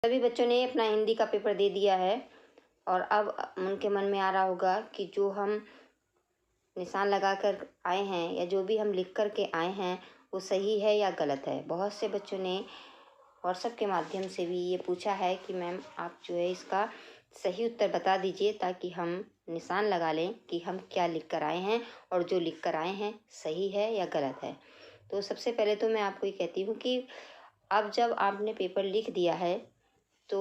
सभी बच्चों ने अपना हिंदी का पेपर दे दिया है और अब उनके मन में आ रहा होगा कि जो हम निशान लगा कर आए हैं या जो भी हम लिख कर के आए हैं वो सही है या गलत है। बहुत से बच्चों ने व्हाट्सएप के माध्यम से भी ये पूछा है कि मैम आप जो है इसका सही उत्तर बता दीजिए ताकि हम निशान लगा लें कि हम क्या लिख कर आए हैं और जो लिख कर आए हैं सही है या गलत है। तो सबसे पहले तो मैं आपको ये कहती हूँ कि अब जब आपने पेपर लिख दिया है तो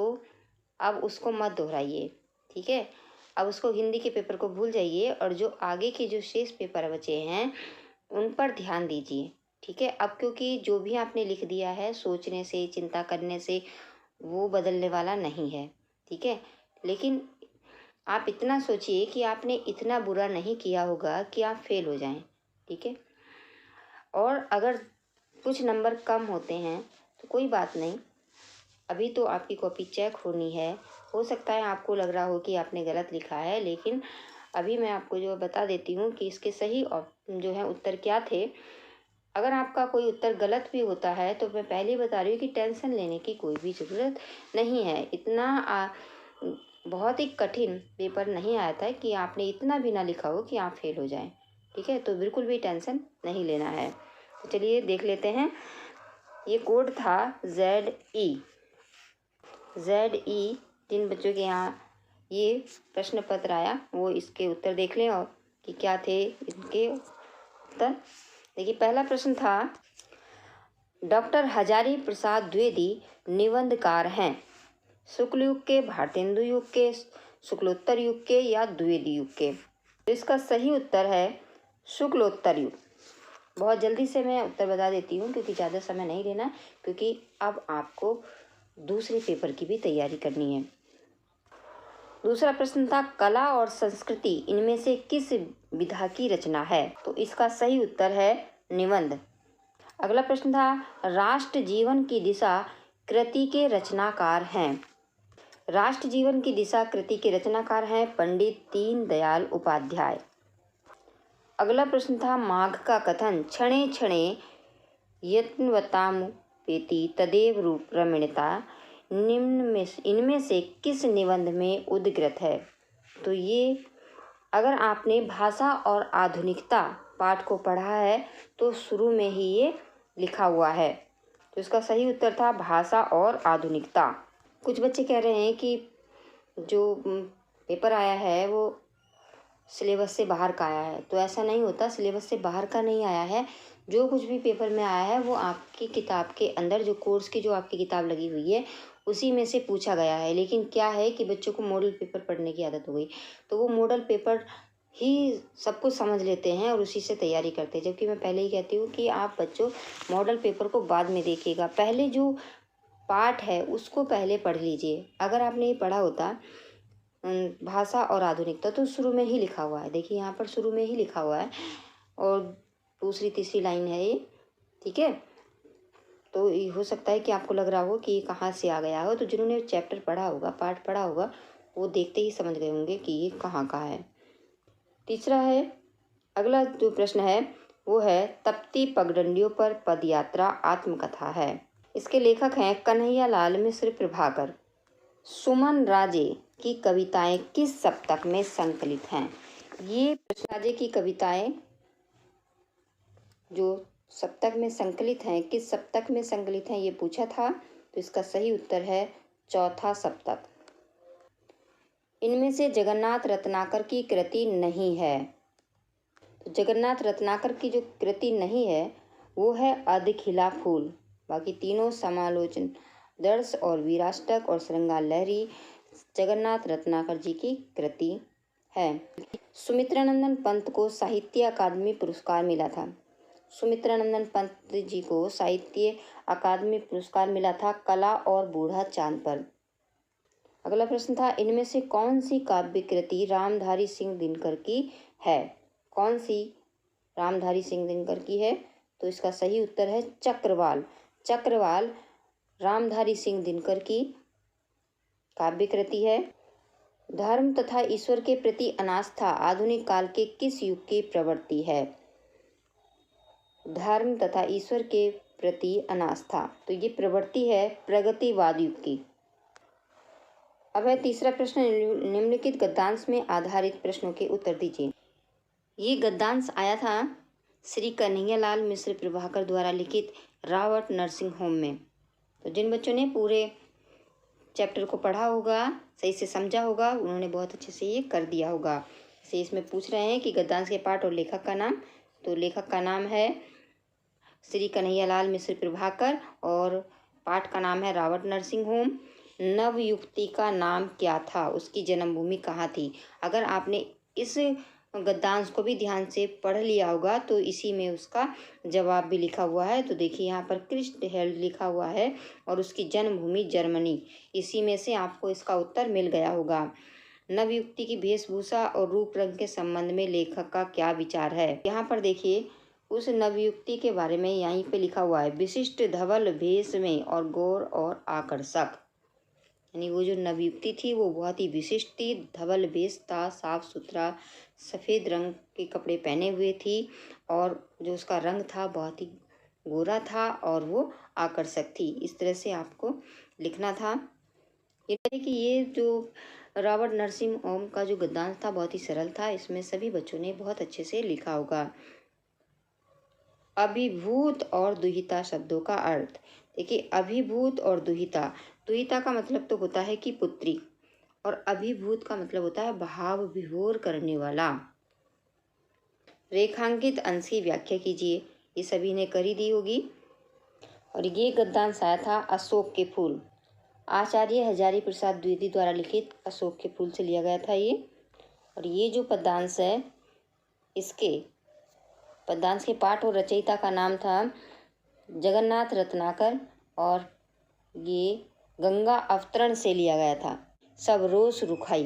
अब उसको मत दोहराइए, ठीक है। अब उसको हिंदी के पेपर को भूल जाइए और जो आगे के जो शेष पेपर बचे हैं उन पर ध्यान दीजिए, ठीक है। अब क्योंकि जो भी आपने लिख दिया है सोचने से, चिंता करने से वो बदलने वाला नहीं है, ठीक है। लेकिन आप इतना सोचिए कि आपने इतना बुरा नहीं किया होगा कि आप फेल हो जाएं, ठीक है। और अगर कुछ नंबर कम होते हैं तो कोई बात नहीं, अभी तो आपकी कॉपी चेक होनी है। हो सकता है आपको लग रहा हो कि आपने गलत लिखा है, लेकिन अभी मैं आपको जो बता देती हूँ कि इसके सही जो है उत्तर क्या थे। अगर आपका कोई उत्तर गलत भी होता है तो मैं पहले ही बता रही हूँ कि टेंशन लेने की कोई भी ज़रूरत नहीं है। इतना बहुत ही कठिन पेपर नहीं आया था कि आपने इतना भी ना लिखा हो कि आप फेल हो जाएं, ठीक है। तो बिल्कुल भी टेंशन नहीं लेना है। तो चलिए देख लेते हैं। ये कोड था ZE जिन बच्चों के यहाँ ये प्रश्न पत्र आया वो इसके उत्तर देख लें और कि क्या थे इनके उत्तर। देखिए पहला प्रश्न था, डॉक्टर हजारी प्रसाद द्विवेदी निबंधकार हैं। शुक्ल युग के, भारतेंदु युग के, शुक्लोत्तर युग के या द्विवेदी युग के। तो इसका सही उत्तर है शुक्लोत्तर युग। बहुत जल्दी से मैं उत्तर बता देती हूँ क्योंकि ज़्यादा समय नहीं लेना, क्योंकि अब आपको दूसरे पेपर की भी तैयारी करनी है। दूसरा प्रश्न था, कला और संस्कृति इनमें से किस विधा की रचना है। तो इसका सही उत्तर है निबंध। अगला प्रश्न था, राष्ट्र जीवन की दिशा कृति के रचनाकार हैं। राष्ट्र जीवन की दिशा कृति के रचनाकार हैं पंडित दीनदयाल उपाध्याय। अगला प्रश्न था, माघ का कथन क्षणे क्षणे यत्नवतामुपेति तदेव रूप रमणीयता निम्न में इनमें से किस निबंध में उद्धृत है। तो ये अगर आपने भाषा और आधुनिकता पाठ को पढ़ा है तो शुरू में ही ये लिखा हुआ है। तो इसका सही उत्तर था भाषा और आधुनिकता। कुछ बच्चे कह रहे हैं कि जो पेपर आया है वो सिलेबस से बाहर का आया है। तो ऐसा नहीं होता, सिलेबस से बाहर का नहीं आया है। जो कुछ भी पेपर में आया है वो आपकी किताब के अंदर जो कोर्स की जो आपकी किताब लगी हुई है उसी में से पूछा गया है। लेकिन क्या है कि बच्चों को मॉडल पेपर पढ़ने की आदत हो गई, तो वो मॉडल पेपर ही सब कुछ समझ लेते हैं और उसी से तैयारी करते हैं। जबकि मैं पहले ही कहती हूँ कि आप बच्चों मॉडल पेपर को बाद में देखिएगा, पहले जो पाठ है उसको पहले पढ़ लीजिए। अगर आपने ये पढ़ा होता भाषा और आधुनिकता तो शुरू में ही लिखा हुआ है, देखिए यहाँ पर शुरू में ही लिखा हुआ है और दूसरी तीसरी लाइन है ये, ठीक है। तो ये हो सकता है कि आपको लग रहा हो कि ये कहाँ से आ गया हो, तो जिन्होंने चैप्टर पढ़ा होगा, पाठ पढ़ा होगा, वो देखते ही समझ गए होंगे कि ये कहाँ का है। तीसरा है, अगला जो प्रश्न है वो है, तपती पगडंडियों पर पदयात्रा आत्मकथा है। इसके लेखक हैं कन्हैयालाल मिश्र प्रभाकर। सुमन राजे की कविताएं किस सप्तक में संकलित हैं। ये राजे की कविताएं जो सप्तक में संकलित हैं, किस सप्तक में संकलित हैं ये पूछा था। तो इसका सही उत्तर है चौथा सप्तक। इनमें से जगन्नाथ रत्नाकर की कृति नहीं है। तो जगन्नाथ रत्नाकर की जो कृति नहीं है वो है अधखिला फूल। बाकी तीनों समालोचन दर्श और वीराष्टक और श्रृंगार लहरी जगन्नाथ रत्नाकर जी की कृति है। सुमित्रानंदन पंत को साहित्य अकादमी पुरस्कार मिला था। सुमित्रानंदन पंत जी को साहित्य अकादमी पुरस्कार मिला था कला और बूढ़ा चांद पर। अगला प्रश्न था, इनमें से कौन सी काव्य कृति रामधारी सिंह दिनकर की है। कौन सी रामधारी सिंह दिनकर की है। तो इसका सही उत्तर है चक्रवाल। चक्रवाल रामधारी सिंह दिनकर की काव्य कृति है। धर्म तथा ईश्वर के प्रति अनास्था आधुनिक काल के किस युग की प्रवृत्ति है। धर्म तथा ईश्वर के प्रति अनास्था, तो ये प्रवृत्ति है प्रगतिवाद युग की। अब है तीसरा प्रश्न, निम्नलिखित गद्यांश में आधारित प्रश्नों के उत्तर दीजिए। ये गद्यांश आया था श्री कन्हैयालाल मिश्र प्रभाकर द्वारा लिखित रावट नर्सिंग होम में। तो जिन बच्चों ने पूरे चैप्टर को पढ़ा होगा, सही से समझा होगा, उन्होंने बहुत अच्छे से ये कर दिया होगा। जैसे इसमें पूछ रहे हैं कि गद्यांश के पाठ और लेखक का नाम, तो लेखक का नाम है श्री कन्हैयालाल मिश्र प्रभाकर और पाठ का नाम है रावट नर्सिंग होम। नवयुक्ति का नाम क्या था, उसकी जन्मभूमि कहाँ थी। अगर आपने इस गद्यांश को भी ध्यान से पढ़ लिया होगा तो इसी में उसका जवाब भी लिखा हुआ है। तो देखिए यहाँ पर क्रिस्टहेल्ड लिखा हुआ है और उसकी जन्मभूमि जर्मनी, इसी में से आपको इसका उत्तर मिल गया होगा। नवयुक्ति की वेशभूषा और रूप रंग के संबंध में लेखक का क्या विचार है। यहाँ पर देखिए उस नवयुक्ति के बारे में यहीं पे लिखा हुआ है, विशिष्ट धवल भेष में और गौर और आकर्षक। यानी वो जो नवयुक्ति थी वो बहुत ही विशिष्ट थी, धवल भेष था, साफ सुथरा सफ़ेद रंग के कपड़े पहने हुए थी और जो उसका रंग था बहुत ही गोरा था और वो आकर्षक थी। इस तरह से आपको लिखना था। ये जो रावट नर्सिंग होम का जो गद्यांश था बहुत ही सरल था, इसमें सभी बच्चों ने बहुत अच्छे से लिखा होगा। अभिभूत और दुहिता शब्दों का अर्थ देखिए। अभिभूत और दुहिता, दुहिता का मतलब तो होता है कि पुत्री और अभिभूत का मतलब होता है भाव विभोर करने वाला। रेखांकित अंश की व्याख्या कीजिए, ये सभी ने कर ही दी होगी। और ये गद्यांश आया था अशोक के फूल, आचार्य हजारी प्रसाद द्विवेदी द्वारा लिखित अशोक के फूल से लिया गया था ये। और ये जो पद्यांश है, इसके पद्यांश के पाठ और रचयिता का नाम था जगन्नाथ रत्नाकर और ये गंगा अवतरण से लिया गया था। सब रोष रुखाई,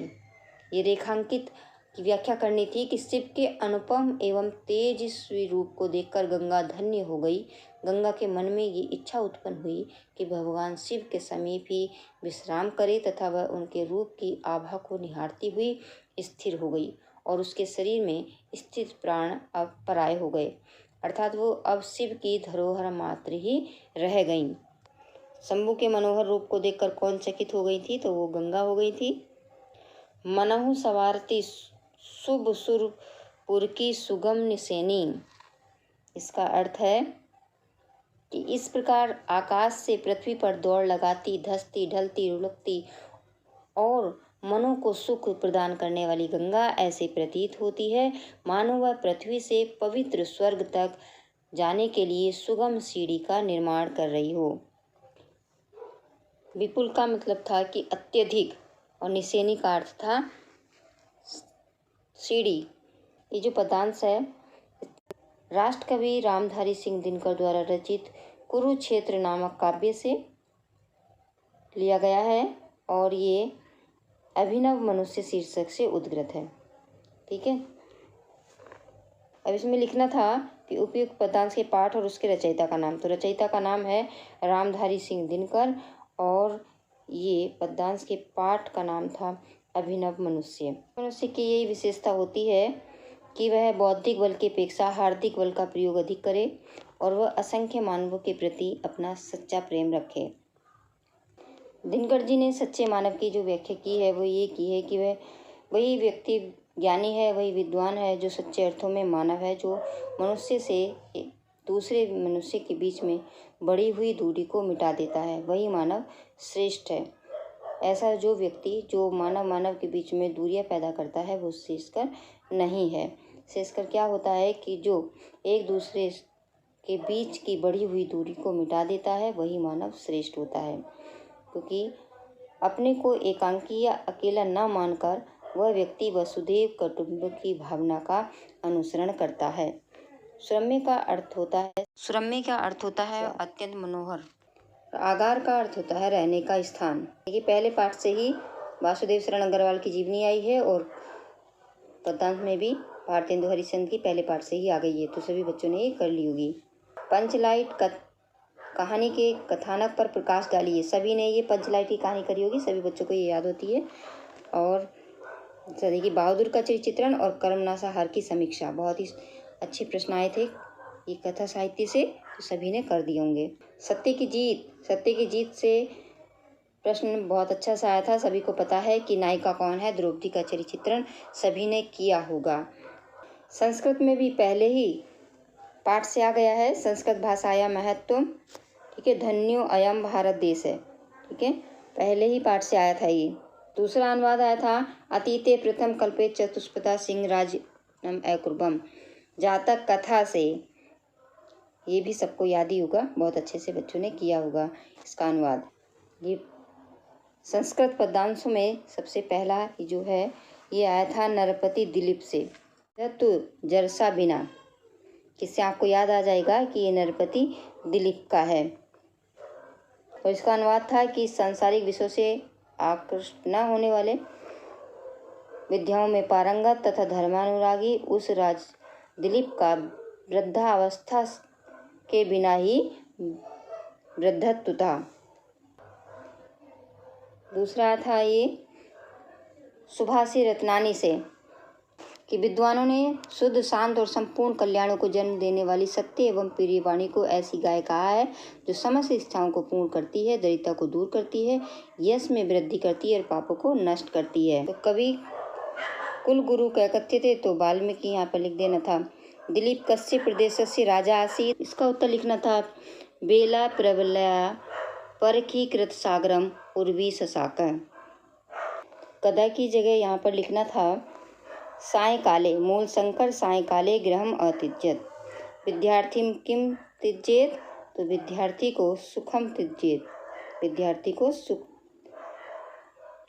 ये रेखांकित की व्याख्या करनी थी कि शिव के अनुपम एवं तेजस्वी रूप को देखकर गंगा धन्य हो गई। गंगा के मन में ये इच्छा उत्पन्न हुई कि भगवान शिव के समीप ही विश्राम करे तथा वह उनके रूप की आभा को निहारती हुई स्थिर हो गई और उसके शरीर में स्थित प्राण अब पराये हो गए, अर्थात वो अब शिव की धरोहर मात्र ही रह गईं। शंभु के मनोहर रूप को देखकर कौन चकित हो गई थी, तो वो गंगा हो गई थी। मनहु सवारती शुभ सुरपुर की सुगम निसेनी, इसका अर्थ है कि इस प्रकार आकाश से पृथ्वी पर दौड़ लगाती, धसती, ढलती, लुढ़कती और मनों को सुख प्रदान करने वाली गंगा ऐसे प्रतीत होती है मानो वह पृथ्वी से पवित्र स्वर्ग तक जाने के लिए सुगम सीढ़ी का निर्माण कर रही हो। विपुल का मतलब था कि अत्यधिक और निसेनी का अर्थ था सीढ़ी। ये जो पद्यांश है राष्ट्रकवि रामधारी सिंह दिनकर द्वारा रचित कुरुक्षेत्र नामक काव्य से लिया गया है और ये अभिनव मनुष्य शीर्षक से उद्गृत है। ठीक है, अब इसमें लिखना था कि उपयुक्त पद्यांश के पाठ और उसके रचयिता का नाम। तो रचयिता का नाम है रामधारी सिंह दिनकर और ये पद्यांश के पाठ का नाम था अभिनव मनुष्य। मनुष्य की यही विशेषता होती है कि वह बौद्धिक बल की अपेक्षा हार्दिक बल का प्रयोग अधिक करे और वह असंख्य मानवों के प्रति अपना सच्चा प्रेम रखे। दिनकर जी ने सच्चे मानव की जो व्याख्या की है वो ये की है कि वह वही व्यक्ति ज्ञानी है, वही विद्वान है जो सच्चे अर्थों में मानव है, जो मनुष्य से दूसरे मनुष्य के बीच में बढ़ी हुई दूरी को मिटा देता है, वही मानव श्रेष्ठ है। ऐसा जो व्यक्ति जो मानव के बीच में दूरियां पैदा करता है वो श्रेष्ठकर नहीं है। श्रेष्ठकर क्या होता है कि जो एक दूसरे के बीच की बढ़ी हुई दूरी को मिटा देता है वही मानव श्रेष्ठ होता है, क्योंकि अपने को एकांकी या अकेला न मानकर वह व्यक्ति वसुधैव कुटुंब की भावना का अनुसरण करता है। सुरम्य का अर्थ होता है अत्यंत मनोहर। आगार का अर्थ होता है रहने का स्थान। देखिए पहले पाठ से ही वासुदेव शरण अग्रवाल की जीवनी आई है और पद्यांश में भी भारतेंदु हरिश्चंद्र की पहले पाठ से ही आ गई है, तो सभी बच्चों ने ये कर ली होगी। पंचलाइट कहानी के कथानक पर प्रकाश डालिए। सभी ने ये पंचलाइट की कहानी करी होगी, सभी बच्चों को ये याद होती है। और देखिए बहादुर का चित्रण और कर्मनाशाहार की समीक्षा, बहुत ही अच्छे प्रश्न आए थे ये कथा साहित्य से, तो सभी ने कर दिए होंगे। सत्य की जीत से प्रश्न बहुत अच्छा सा आया था। सभी को पता है कि नायिका कौन है। द्रौपदी का चरित्र चित्रण सभी ने किया होगा। संस्कृत में भी पहले ही पाठ से आ गया है। संस्कृत भाषाया महत्व, ठीक है। धन्यो अयम भारत देश है, ठीक है। पहले ही पाठ से आया था ये। दूसरा अनुवाद आया था अतीते प्रथम कल्पे चतुष्पथा सिंह राज्यम अकुर्वम, जातक कथा से। ये भी सबको याद ही होगा, बहुत अच्छे से बच्चों ने किया होगा इसका अनुवाद। ये संस्कृत पद्यांशों में सबसे पहला जो है ये आया था नरपति दिलीप से। तो जरसा बिना, किससे आपको याद आ जाएगा कि ये नरपति दिलीप का है। और इसका अनुवाद था कि सांसारिक विषयों से आकृष्ट न होने वाले, विद्याओं में पारंगत तथा धर्मानुरागी उस राज दिलीप का वृद्धावस्था के बिना ही वृद्धत्व था। दूसरा था ये सुभाषी रत्नानी से कि विद्वानों ने शुद्ध, शांत और संपूर्ण कल्याणों को जन्म देने वाली सत्य एवं प्रिय वाणी को ऐसी गाय कहा है जो समस्त इच्छाओं को पूर्ण करती है, दरिद्रता को दूर करती है, यश में वृद्धि करती है और पापों को नष्ट करती है। तो कवि कुल गुरु कह कथ्य थे, तो वाल्मीकि यहाँ पर लिख देना था दिलीप कस्य प्रदेश से राजा आसीत। इसका उत्तर लिखना था बेला प्रबलया परखीकृत सागरम उर्वी ससाक। कदा की जगह यहाँ पर लिखना था सायंकाले, मूल संकर सायंकाले गृहम अत्यजेत। विद्यार्थी किम त्यजेत, तो विद्यार्थी को सुखम त्यजेत, विद्यार्थी को सुख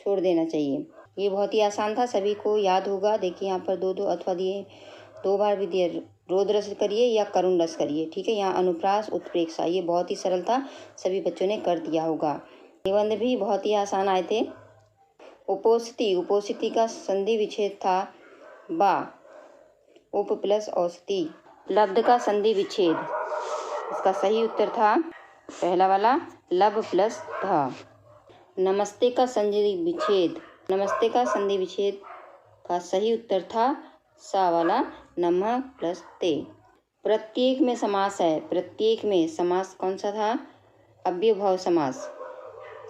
छोड़ देना चाहिए। ये बहुत ही आसान था, सभी को याद होगा। देखिए यहाँ पर दो अथवा दिए, 2 बार भी दिए, रोद रस करिए या करुण रस करिए, ठीक है। यहाँ अनुप्रास उत्प्रेक्षा, ये बहुत ही सरल था, सभी बच्चों ने कर दिया होगा। निबंध भी बहुत ही आसान आए थे। उपोस्थिति, उपोस्थिति का संधि विच्छेद था बा, उप प्लस औस्ति। लब्ध का संधि विच्छेद, इसका सही उत्तर था पहला वाला लब प्लस ध। नमस्ते का संधि विच्छेद, नमस्ते का संधि विच्छेद का सही उत्तर था सा वाला नमः प्लस ते। प्रत्येक में समास है, प्रत्येक में समास कौन सा था? अव्ययभाव समास।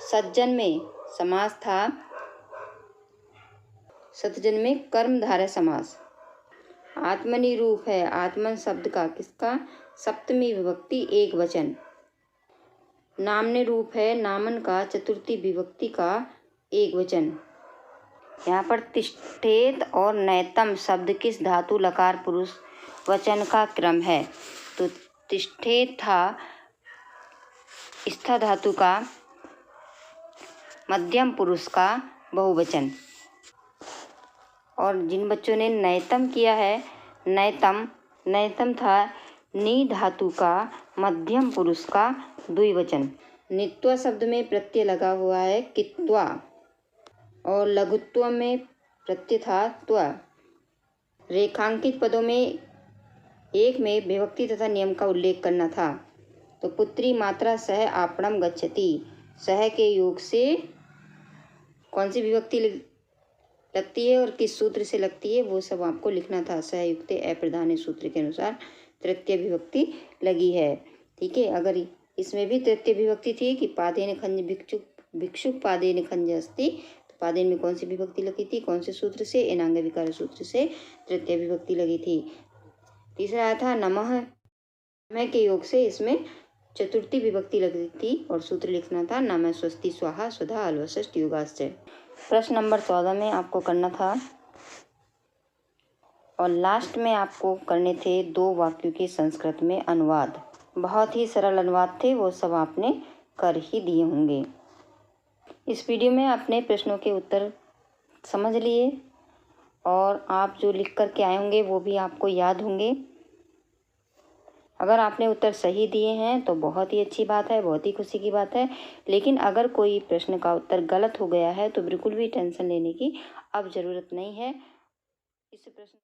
सज्जन में समास था, सतजन में कर्मधारय समास। आत्मनि रूप है, आत्मन शब्द का किसका? सप्तमी विभक्ति एक वचन। नामने रूप है, नामन का चतुर्थी विभक्ति का एक वचन। यहाँ पर तिष्ठेत और नैतम शब्द किस धातु लकार पुरुष वचन का क्रम है? तो तिष्ठेत था स्था धातु का मध्यम पुरुष का बहुवचन। और जिन बच्चों ने नैतम किया है, नैतम था नी धातु का मध्यम पुरुष का द्विवचन। नित्वा शब्द में प्रत्यय लगा हुआ है कित्वा, और लघुत्व में प्रत्यय था त्वा। रेखांकित पदों में एक में विभक्ति तथा नियम का उल्लेख करना था। तो पुत्री मात्रा सह आपणम गच्छति, सह के योग से कौन सी विभक्ति लगती है और किस सूत्र से लगती है, वो सब आपको लिखना था। सहयुक्त अप्रधान सूत्र के अनुसार तृतीय विभक्ति लगी है, ठीक है। अगर इसमें भी तृतीय विभक्ति थी कि पादेन खंज भिक्षुक पादेन खंज अस्ति, तो पादेन में कौन सी विभक्ति लगी थी, कौन से सूत्र से? एनांग विकार सूत्र से तृतीय विभक्ति लगी थी। तीसरा आया था नमः, नमः के योग से इसमें चतुर्थी विभक्ति लगी थी और सूत्र लिखना था नमः स्वस्ति स्वाहा स्वधा अलवशिष्ट युगाश्च। प्रश्न नंबर 14 में आपको करना था और लास्ट में आपको करने थे 2 वाक्यों के संस्कृत में अनुवाद। बहुत ही सरल अनुवाद थे, वो सब आपने कर ही दिए होंगे। इस वीडियो में अपने प्रश्नों के उत्तर समझ लिए और आप जो लिख कर के आए होंगे वो भी आपको याद होंगे। अगर आपने उत्तर सही दिए हैं तो बहुत ही अच्छी बात है, बहुत ही खुशी की बात है। लेकिन अगर कोई प्रश्न का उत्तर गलत हो गया है तो बिल्कुल भी टेंशन लेने की अब ज़रूरत नहीं है। इस प्रश्न